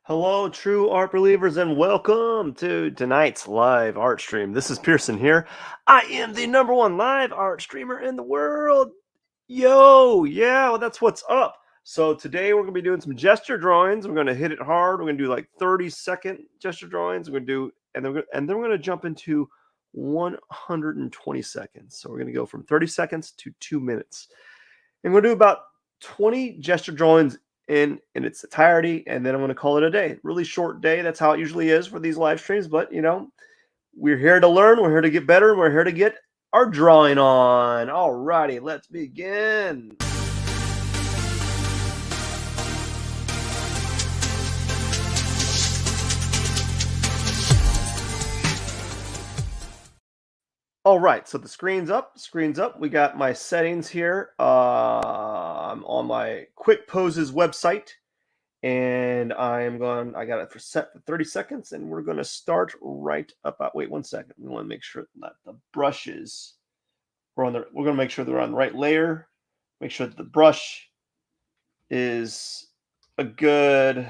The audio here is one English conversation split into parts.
Hello, true art believers, and welcome to tonight's live art stream. This is Pierson here. I am the number one live art streamer in the world. Yo, yeah, well, that's what's up. So today we're gonna be doing some gesture drawings. We're gonna hit it hard. We're gonna do like 30-second gesture drawings. We're gonna do, and then we're gonna jump into 120 seconds. So we're gonna go from 30 seconds to 2 minutes. And we're gonna do about 20 gesture drawings in its entirety, and then I'm going to call it a day. Really short day. That's how it usually is for these live streams. But we're here to learn. We're here to get better. We're here to get our drawing on. All righty, let's begin. All right, so the screen's up. Screen's up. We got my settings here. I'm on my Quick Poses website. And I got it set for 30 seconds, and we're going to start right about, wait 1 second. We want to make sure that the brushes, we're going to make sure they're on the right layer. Make sure that the brush is a good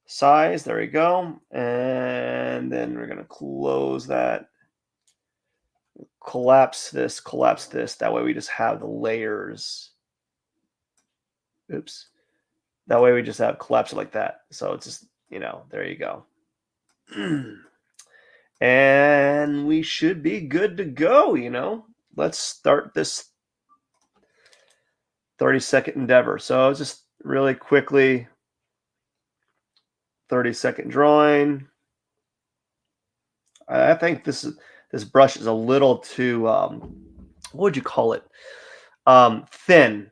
size. There we go. And then we're going to close that, collapse this. That way we just have the layers. Oops. That way we just have collapse it like that. So it's just, there you go. And we should be good to go, Let's start this 30-second endeavor. So just really quickly, 30-second drawing. I think this brush is a little too, what would you call it? Thin.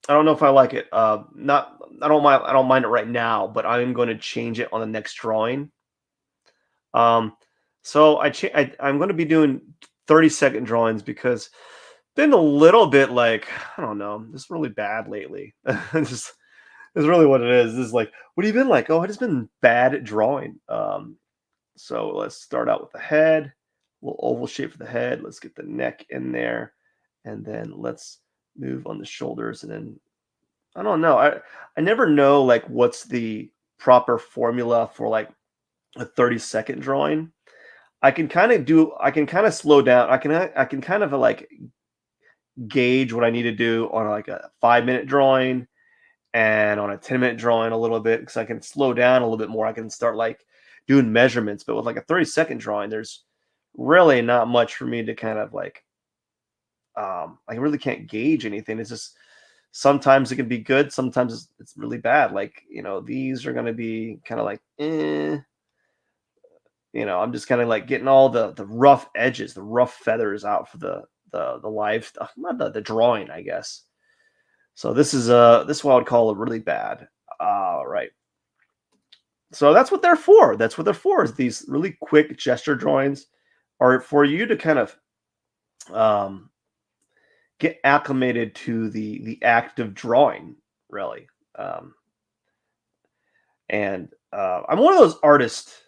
I don't know if I like it. I don't mind it right now, but I'm going to change it on the next drawing. So I'm going to be doing 30-second drawings because it's been a little bit like, I don't know, this is really bad lately. It's really what it is. This is like, what have you been like? Oh, it has been bad at drawing. So let's start out with the head, a little oval shape for the head. Let's get the neck in there, and then let's move on the shoulders, and then I don't know. I never know like what's the proper formula for like a 30-second drawing. I can kind of slow down. I can kind of like gauge what I need to do on like a 5-minute drawing and on a 10-minute drawing a little bit, because I can slow down a little bit more. I can start like doing measurements, but with like a 30-second drawing, there's really not much for me to kind of like, I really can't gauge anything. It's just, sometimes it can be good. Sometimes it's really bad. Like, these are going to be kind of like, I'm just kind of like getting all the rough edges, the rough feathers out for the live stuff, not the drawing, I guess. So this is what I would call a really bad. Right. So that's what they're for. That's what they're for, is these really quick gesture drawings are for you to kind of get acclimated to the act of drawing, really. And I'm one of those artists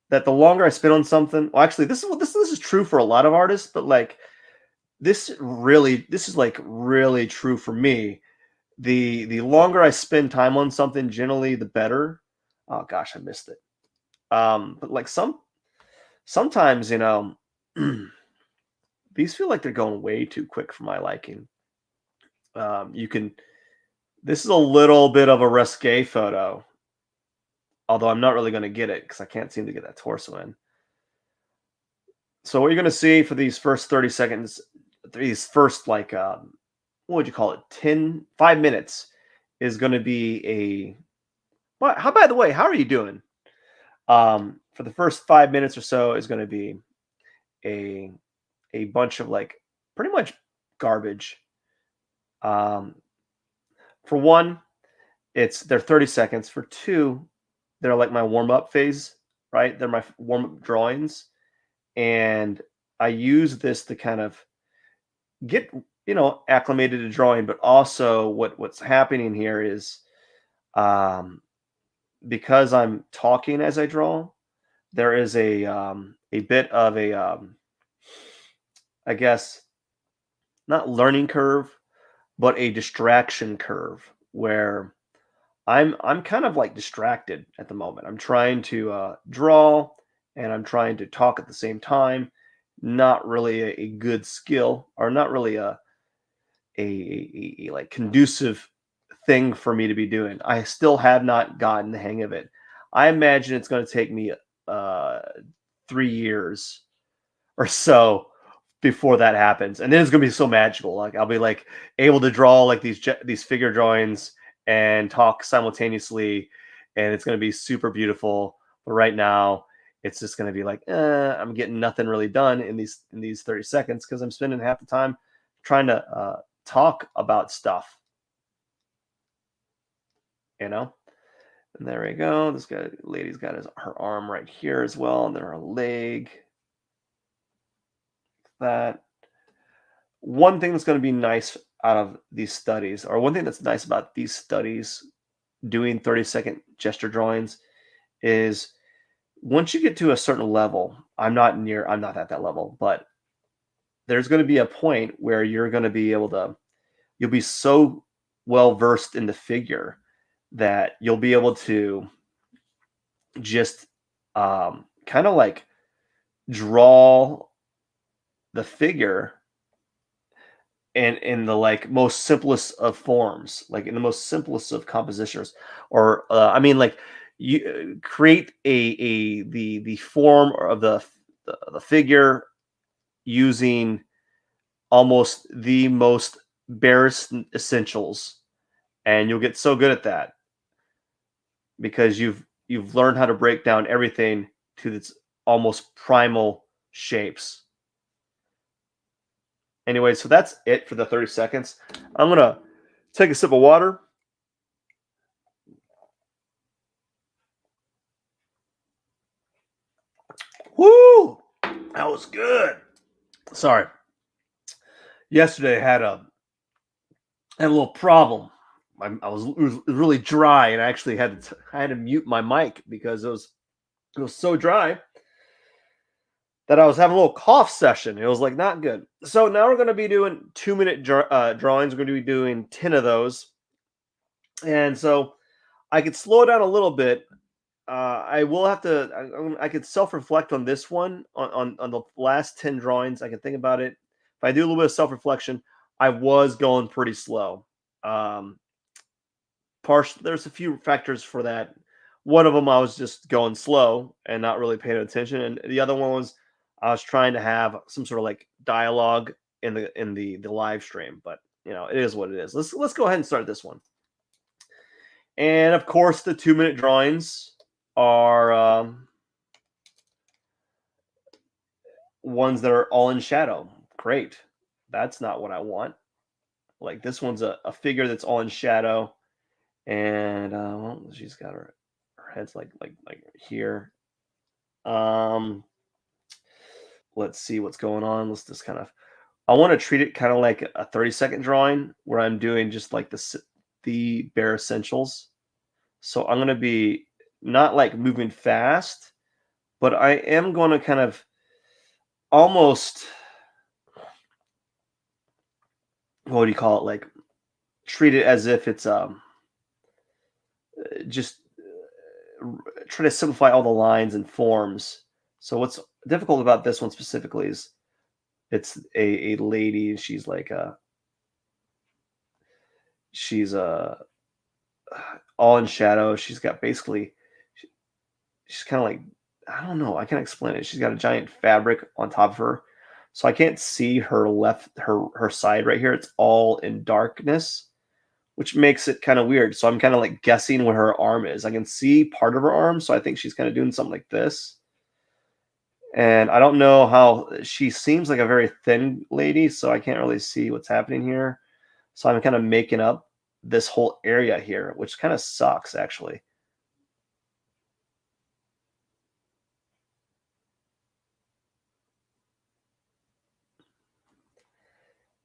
that the longer I spend on something, well, actually, this is true for a lot of artists, but like this is like really true for me. The longer I spend time on something, generally the better. Oh gosh, I missed it. But like sometimes, these feel like they're going way too quick for my liking. This is a little bit of a risque photo, although I'm not really going to get it because I can't seem to get that torso in. So what you're going to see for these first 30 seconds, these first like, what would you call it? 5 minutes is going to be by the way, how are you doing? For the first 5 minutes or so is going to be a bunch of like pretty much garbage. For one, they're 30 seconds. For two, they're like my warm-up phase, right? They're my warm-up drawings. And I use this to kind of get, acclimated to drawing, but also what's happening here is, because I'm talking as I draw, there is a bit of a, I guess, not learning curve, but a distraction curve where I'm kind of like distracted at the moment. I'm trying to draw and I'm trying to talk at the same time. Not really a good skill, or not really a like conducive thing for me to be doing. I still have not gotten the hang of it. I imagine it's going to take me uh 3 years or so before that happens, and then it's gonna be so magical. Like I'll be like able to draw like these figure drawings and talk simultaneously, and it's gonna be super beautiful. But right now, it's just gonna be like I'm getting nothing really done in these 30 seconds because I'm spending half the time trying to talk about stuff, you know. And there we go. This guy, lady's got her arm right here as well, and then her leg. That one thing that's going to be nice out of these studies, or one thing that's nice about these studies doing 30-second gesture drawings, is once you get to a certain level, I'm not at that level, but there's going to be a point where you're going to be able to, you'll be so well versed in the figure that you'll be able to just kind of like draw the figure in the like most simplest of forms, like in the most simplest of compositions, or I mean, like you create the form of the figure using almost the most barest essentials, and you'll get so good at that because you've learned how to break down everything to its almost primal shapes. Anyway, so that's it for the 30 seconds. I'm gonna take a sip of water. Woo! That was good. Sorry. Yesterday had a little problem. It was really dry, and I actually I had to mute my mic because it was so dry that I was having a little cough session. It was like not good. So now we're going to be doing 2 minute drawings. We're going to be doing 10 of those, and so I could slow it down a little bit. I will have to. I could self reflect on this one on the last 10 drawings. I can think about it. If I do a little bit of self reflection, I was going pretty slow. Um, there's a few factors for that. One of them, I was just going slow and not really paying attention, and the other one was I was trying to have some sort of like dialogue in the live stream. But you know, it is what it is. Let's go ahead and start this one. And of course, the 2 minute drawings are ones that are all in shadow. Great. That's not what I want. Like this one's a figure that's all in shadow, and well, she's got her head's like here. Um, let's see what's going on. Let's just kind of. I want to treat it kind of like a 30-second drawing where I'm doing just like the bare essentials. So I'm gonna be not like moving fast, but I am going to kind of almost, what do you call it, like treat it as if it's just try to simplify all the lines and forms. So what's difficult about this one specifically is it's a lady. She's all in shadow. She's got basically she's kind of like, I don't know. I can't explain it. She's got a giant fabric on top of her, so I can't see her side right here. It's all in darkness, which makes it kind of weird. So I'm kind of like guessing what her arm is. I can see part of her arm, so I think she's kind of doing something like this. And I don't know how she seems like a very thin lady, so I can't really see what's happening here. So I'm kind of making up this whole area here, which kind of sucks actually.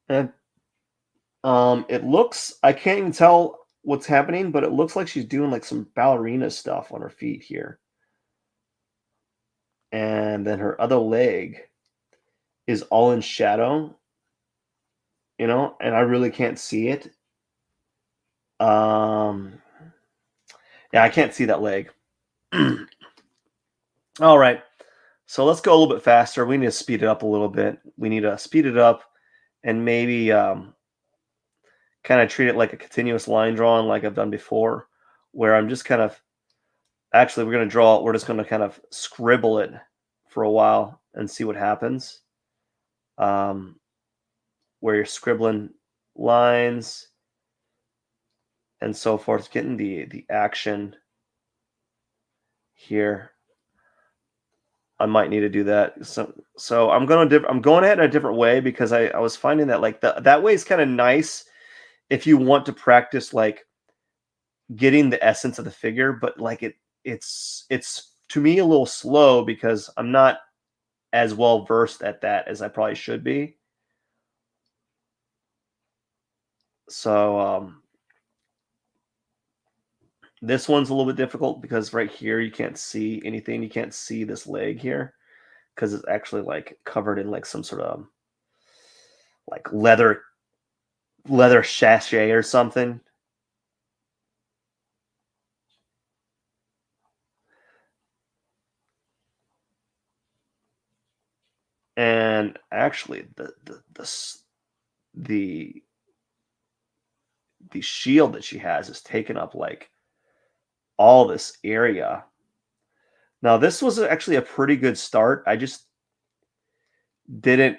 And it looks, I can't even tell what's happening, but it looks like she's doing like some ballerina stuff on her feet here. And then her other leg is all in shadow, and I really can't see it. Um, Yeah, I can't see that leg. All right. So let's go a little bit faster. We need to speed it up a little bit. We need to speed it up and maybe kind of treat it like a continuous line drawing like I've done before, where I'm just kind of actually we're going to draw, we're just going to kind of scribble it for a while and see what happens. Um, where you're scribbling lines and so forth, getting the action here. I might need to do that. So I'm going ahead in a different way because I was finding that like that way is kind of nice if you want to practice like getting the essence of the figure, but like it's to me a little slow because I'm not as well versed at that as I probably should be. So this one's a little bit difficult because right here you can't see anything. You can't see this leg here because it's actually like covered in like some sort of like leather sachet or something. And actually the the shield that she has is taking up like all this area. Now this was actually a pretty good start. Didn't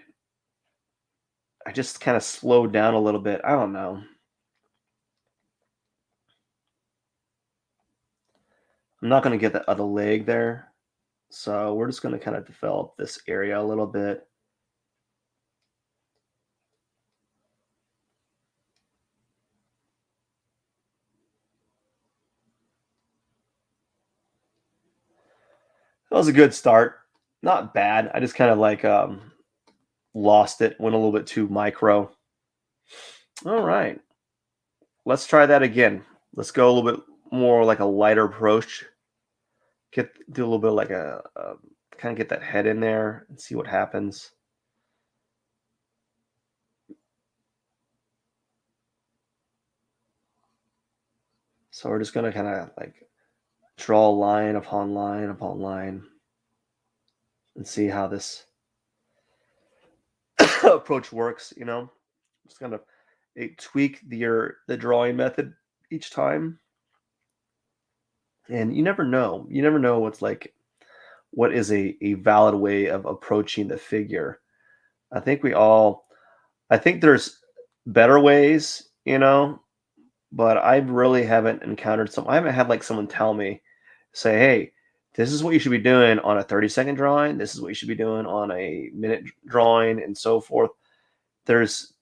I just kind of slowed down a little bit. I don't know. I'm not going to get the other leg there. So we're just going to kind of develop this area a little bit. That was a good start. Not bad. I just kind of like lost it, went a little bit too micro. All right. Let's try that again. Let's go a little bit more like a lighter approach. Do a little bit like a kind of get that head in there and see what happens. So we're just gonna kind of like draw line upon line upon line and see how this approach works. You know, just gonna tweak the drawing method each time, and you never know. You never know what's like what is a valid way of approaching the figure. I think we all. I think there's better ways, you know, but I really haven't encountered some. I haven't had like someone tell me, say, "Hey, this is what you should be doing on a 30-second drawing. This is what you should be doing on a minute drawing, and so forth." There's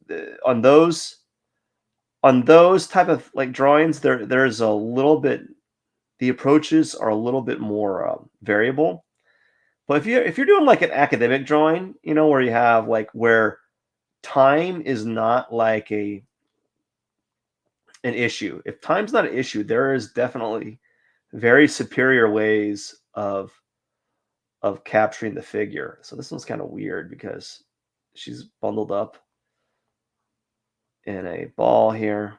on those type of like drawings, there's a little bit. The approaches are a little bit more variable. But if you're doing like an academic drawing, you know, where you have like where time is not like a an issue. If time's not an issue, there is definitely very superior ways of capturing the figure. So this one's kind of weird because she's bundled up in a ball here,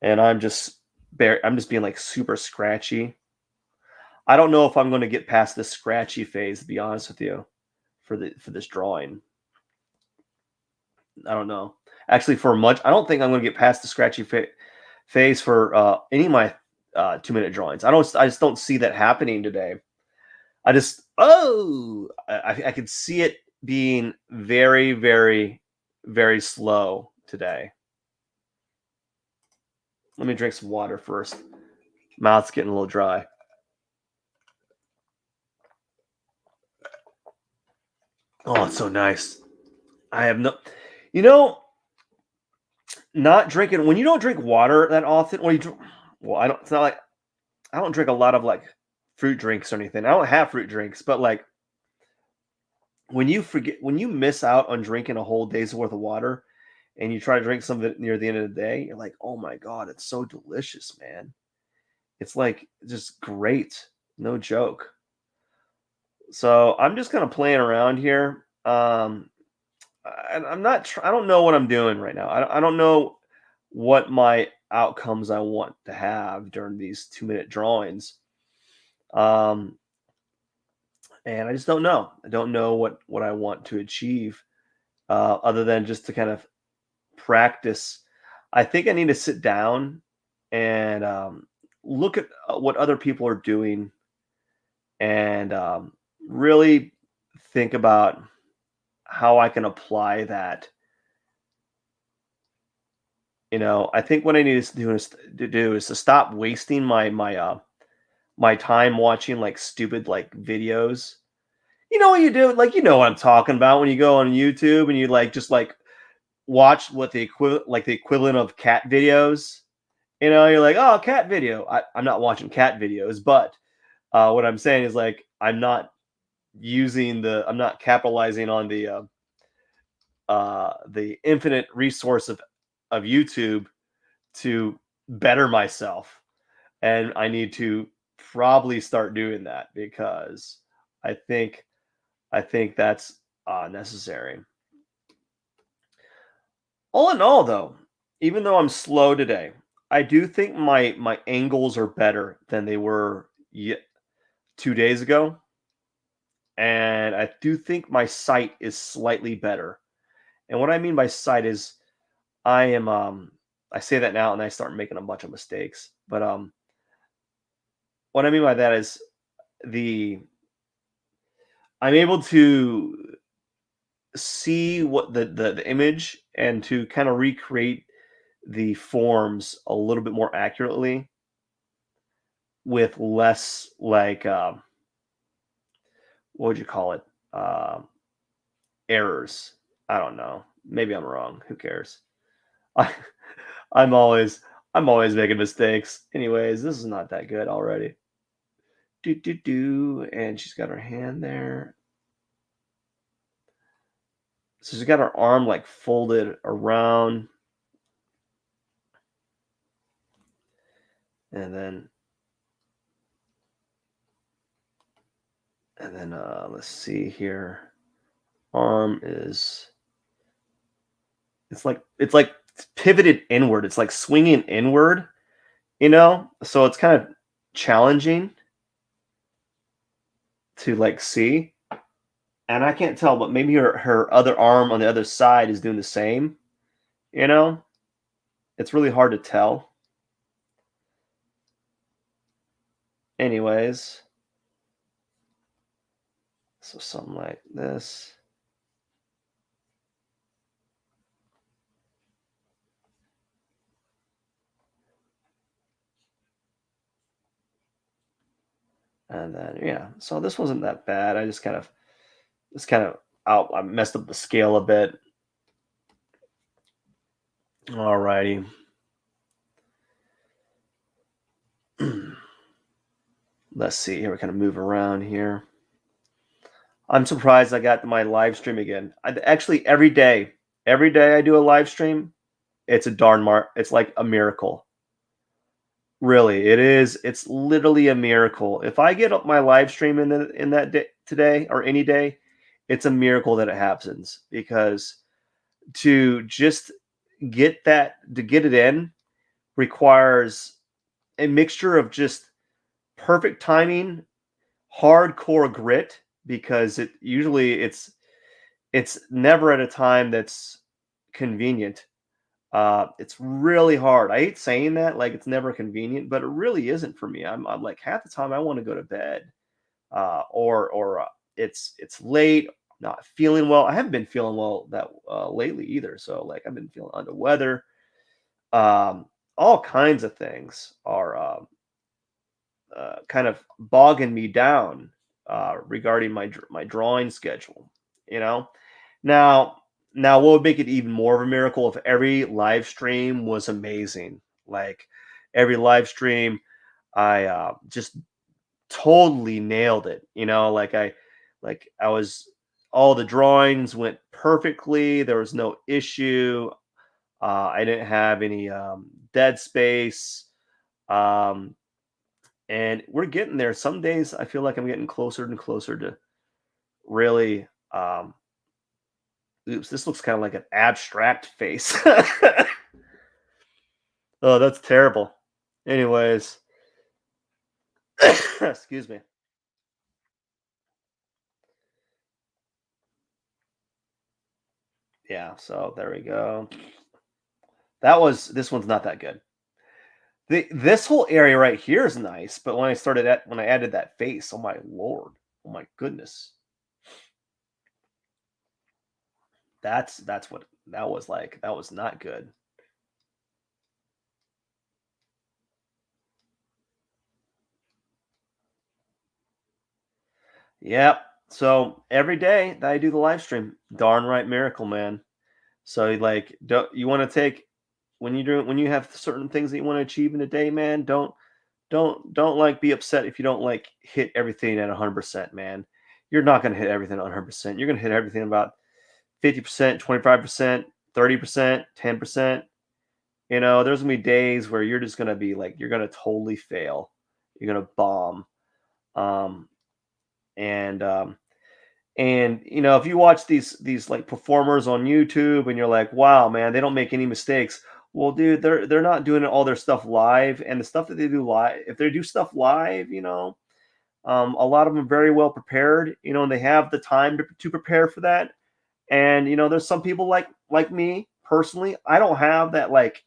and I'm just being like super scratchy. I don't know if I'm going to get past this scratchy phase, to be honest with you, for this drawing. I don't know. Actually, for much, I don't think I'm going to get past the scratchy phase for any of my 2 minute drawings. I just don't see that happening today. I could see it being very, very, very slow today. Let me drink some water first. Mouth's getting a little dry. Oh, it's so nice. I have no, you know, not drinking when you don't drink water that often. Well, I don't. It's not like I don't drink a lot of like fruit drinks or anything. I don't have fruit drinks, but like when you miss out on drinking a whole day's worth of water and you try to drink some of it near the end of the day, you're like, oh my God, it's so delicious, man. It's like just great. No joke. So I'm just kind of playing around here. I'm not, I don't know what I'm doing right now. I don't know what my outcomes I want to have during these 2-minute drawings. Um, and I just don't know. I don't know what I want to achieve, other than just to kind of practice. I think I need to sit down and look at what other people are doing and really think about how I can apply that. I think what I need to do is to stop wasting my time watching like stupid like videos. You know what you do? Like, you know what I'm talking about when you go on YouTube and you like just like watch what the equivalent of cat videos. You're like, oh, cat video. I'm not watching cat videos, but what I'm saying is like I'm not capitalizing on the infinite resource of YouTube to better myself, and I need to probably start doing that because I think I think that's necessary. All in all, though, even though I'm slow today, I do think my angles are better than they were 2 days ago, and I do think my sight is slightly better. And what I mean by sight is I am I say that now and I start making a bunch of mistakes. But what I mean by that is the I'm able to see what the image and to kind of recreate the forms a little bit more accurately with less like what would you call it? Errors. I don't know. Maybe I'm wrong. Who cares? I, I'm always I'm always making mistakes. Anyways, this is not that good already. Do do do, and she's got her hand there. So she's got her arm like folded around, and then let's see here. Arm is it's like pivoted inward. It's like swinging inward. So it's kind of challenging to like see. And I can't tell, but maybe her other arm on the other side is doing the same. You know, it's really hard to tell. Anyways, so something like this. And then yeah, so this wasn't that bad. I just kind of out. I messed up the scale a bit. Alrighty. Let's see here. We kind of move around here. I'm surprised I got my live stream again. Actually, every day I do a live stream. It's a It's like a miracle. Really, it is. It's literally a miracle. If I get up my live stream in that day today or any day, it's a miracle that it happens because to just get it in requires a mixture of just perfect timing, hardcore grit because it's never at a time that's convenient. It's really hard. I hate saying that, like it's never convenient, but it really isn't for me. I'm like half the time I want to go to bed, or it's late, not feeling well. I haven't been feeling well that lately either. So like I've been feeling under weather. All kinds of things are kind of bogging me down regarding my drawing schedule. You know, now now what would make it even more of a miracle if every live stream was amazing? Like every live stream, I just totally nailed it. Like I was all the drawings went perfectly. There was no issue. I didn't have any dead space. Um, and we're getting there. Some days I feel like I'm getting closer and closer to really. Oops, this looks kind of like an abstract face. Oh, that's terrible. Anyways, excuse me. Yeah, so there we go. This one's not that good. This whole area right here is nice, but when I added that face, oh my lord. Oh my goodness. That's what that was like. That was not good. Yep. So every day that I do the live stream, darn right miracle, man. So like don't you want to take when you have certain things that you want to achieve in a day, man, don't like be upset if you don't like hit everything at 100%, man. You're not going to hit everything at 100%. You're going to hit everything about 50%, 25%, 30%, 10%. There's going to be days where you're just going to be like you're going to totally fail. You're going to bomb. Um and if you watch these like performers on YouTube and you're like, wow, man, they don't make any mistakes. Well, dude, they're not doing all their stuff live, and the stuff that they do live, if they do stuff live, a lot of them are very well prepared, and they have the time to prepare for that. And there's some people like me personally. I don't have that. Like,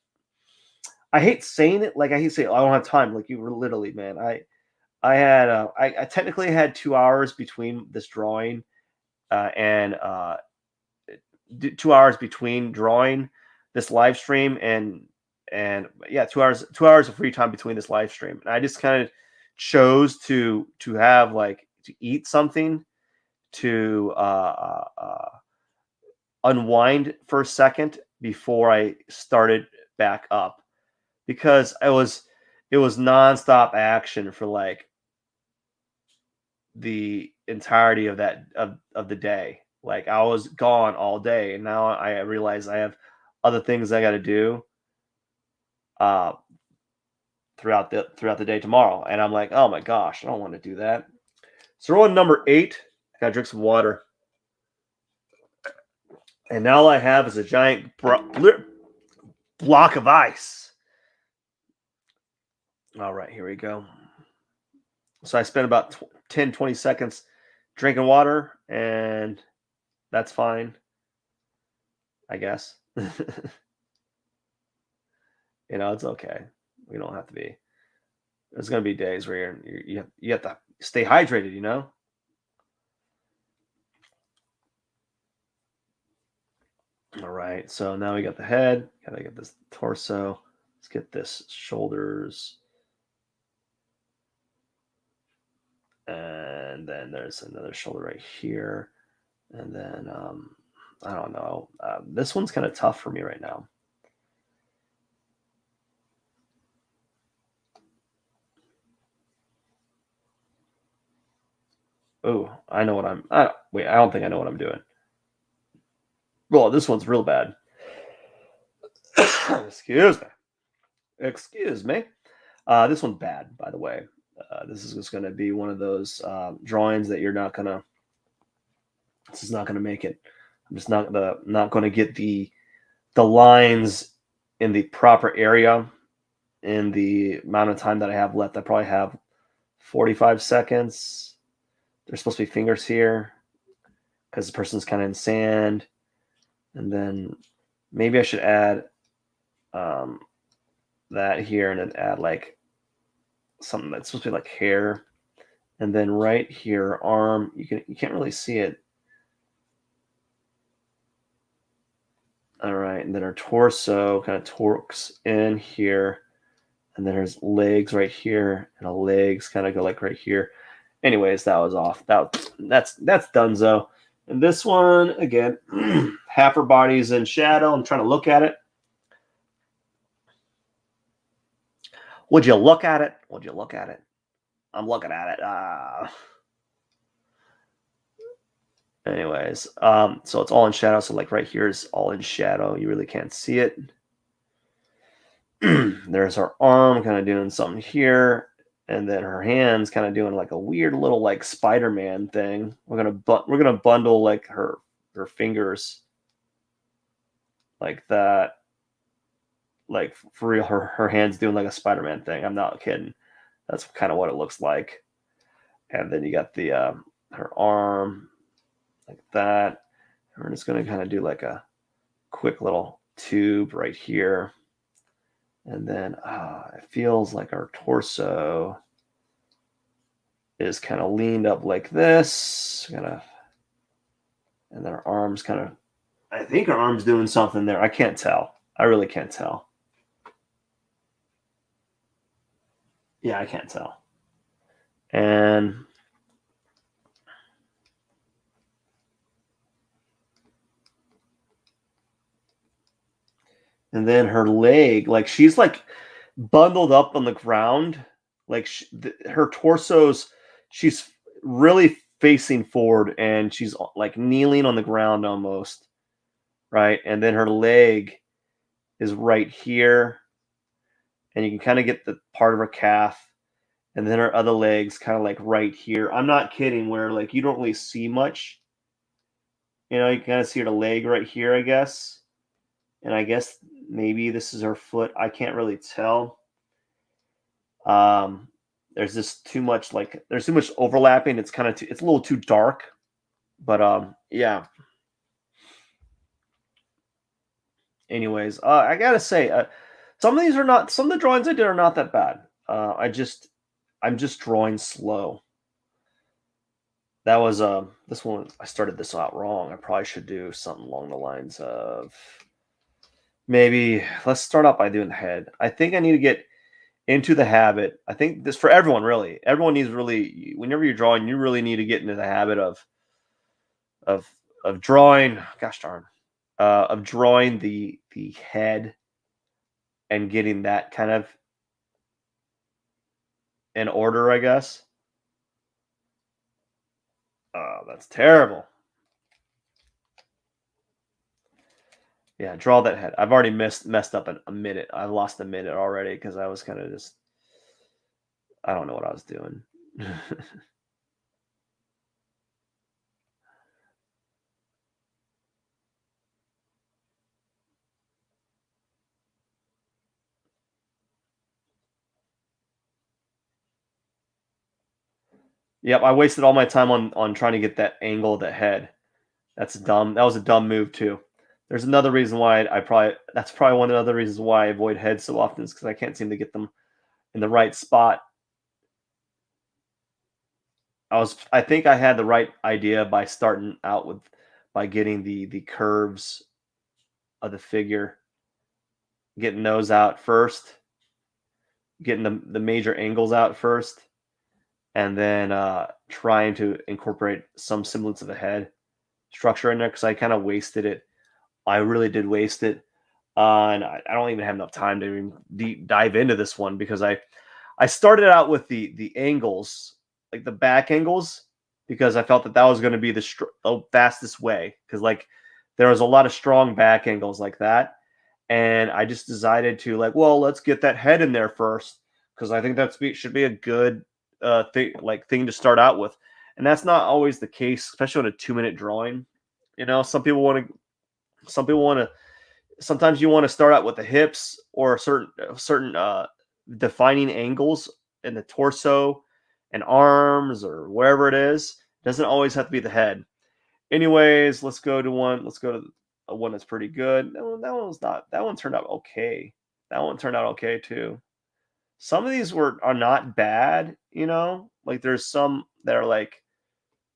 I hate saying it. Like, I hate saying I don't have time. Like, you were literally, man. I technically had 2 hours between this drawing and 2 hours between drawing this live stream and yeah, 2 hours of free time between this live stream. And I just kind of chose to have like to eat something to unwind for a second before I started back up because it was nonstop action for like the entirety of of the day. Like I was gone all day, and now I realize I have other things I got to do uh, throughout the day tomorrow, and I'm like, oh my gosh, I don't want to do that. So we're on number 8. I gotta drink some water, and now all I have is a giant block of ice. All right, here we go. So I spent about 10, 20 seconds drinking water, and that's fine, I guess. It's okay. We don't have to be. There's gonna be days where you have to stay hydrated. All right. So now we got the head. Gotta get this torso. Let's get this shoulders. And then there's another shoulder right here. And then I don't know. This one's kind of tough for me right now. Oh, I know what wait, I don't think I know what I'm doing. Well, this one's real bad. Excuse me. Excuse me. This one's bad, by the way. This is just going to be one of those drawings that you're not gonna. This is not going to make it. I'm just not going to get the lines in the proper area in the amount of time that I have left. I probably have 45 seconds. There's supposed to be fingers here because the person's kind of in sand. And then maybe I should add that here and then add like something that's supposed to be like hair. And then right here, arm, you can't really see it. All right, and then our torso kind of torques in here. And then there's legs right here, and the legs kind of go like right here. Anyways, that was off. That's donezo. And this one, again, half her body's in shadow. I'm trying to look at it. Would you look at it? Would you look at it? I'm looking at it. Anyways, so it's all in shadow. So like right here is all in shadow. You really can't see it. There's her arm kind of doing something here. And then her hands kind of doing like a weird little like Spider-Man thing. We're gonna bundle like her fingers like that, like for real, her hands doing like a Spider-Man thing. I'm not kidding. That's kind of what it looks like. And then you got the her arm like that. And we're just gonna kind of do like a quick little tube right here. And then it feels like our torso is kind of leaned up like this. Kind of, and then our arms kind of, I think our arm's doing something there. I can't tell. I really can't tell. Yeah, I can't tell. And then her leg, like she's like bundled up on the ground, like her torso's, she's really facing forward, and she's like kneeling on the ground almost, right? And then her leg is right here, and you can kind of get the part of her calf, and then her other legs kind of like right here. I'm not kidding, where like you don't really see much. You can kind of see her leg right here, I guess. And I guess maybe this is her foot. I can't really tell. Um, there's just too much, like there's too much overlapping. It's kind of it's a little too dark. But yeah. Anyways, I gotta say, some of these are not. Some of the drawings I did are not that bad. I'm just drawing slow. That was this one. I started this out wrong. I probably should do something along the lines of maybe let's start out by doing the head. I think I need to get into the habit. I think this for everyone really. Everyone needs really whenever you're drawing, you really need to get into the habit of of drawing. Gosh darn, of drawing the head and getting that kind of in order, I guess. Oh, that's terrible. Yeah, draw that head. I've already messed up a minute. I lost a minute already because I was kind of just I don't know what I was doing. Yep, I wasted all my time on trying to get that angle of the head. That's dumb. That was a dumb move too. There's another reason why I probably that's probably one of the other reasons why I avoid heads so often is because I can't seem to get them in the right spot. I think I had the right idea by starting out with by getting the curves of the figure, getting those out first, getting the major angles out first, and then trying to incorporate some semblance of a head structure in there because I kind of wasted it. I really did waste it. And I don't even have enough time to even dive into this one because I started out with the angles, like the back angles, because I felt that that was going to be the fastest way. Because like there was a lot of strong back angles like that, and I just decided to like, well, let's get that head in there first because I think should be a good thing to start out with, and that's not always the case, especially on a 2 minute drawing. Some people want to. Some people want to. Sometimes you want to start out with the hips or certain defining angles in the torso and arms or wherever it is. It doesn't always have to be the head. Anyways, let's go to one. Let's go to one that's pretty good. That one's not. That one turned out okay. That one turned out okay too. Some of these are not bad. Like there's some that are like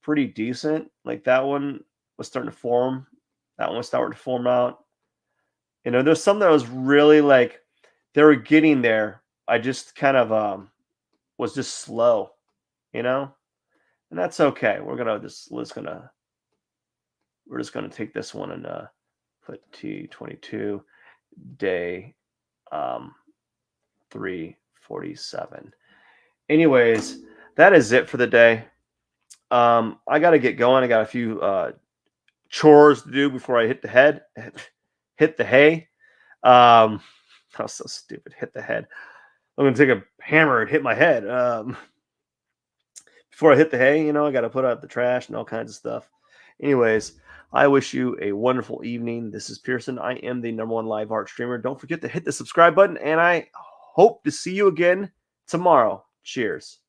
pretty decent. Like that one was starting to form. That one was starting to form out. There's some that was really like they were getting there. I just kind of was just slow, you know, and that's okay. We're just gonna take this one and put T22 day 347. Anyways, that is it for the day. I got to get going. I got a few chores to do before I hit the head, hit the hay. That was so stupid. Hit the head. I'm gonna take a hammer and hit my head. Before I hit the hay, I got to put out the trash and all kinds of stuff. Anyways, I wish you a wonderful evening. This is Pearson. I am the number one live art streamer. Don't forget to hit the subscribe button, and I hope to see you again tomorrow. Cheers.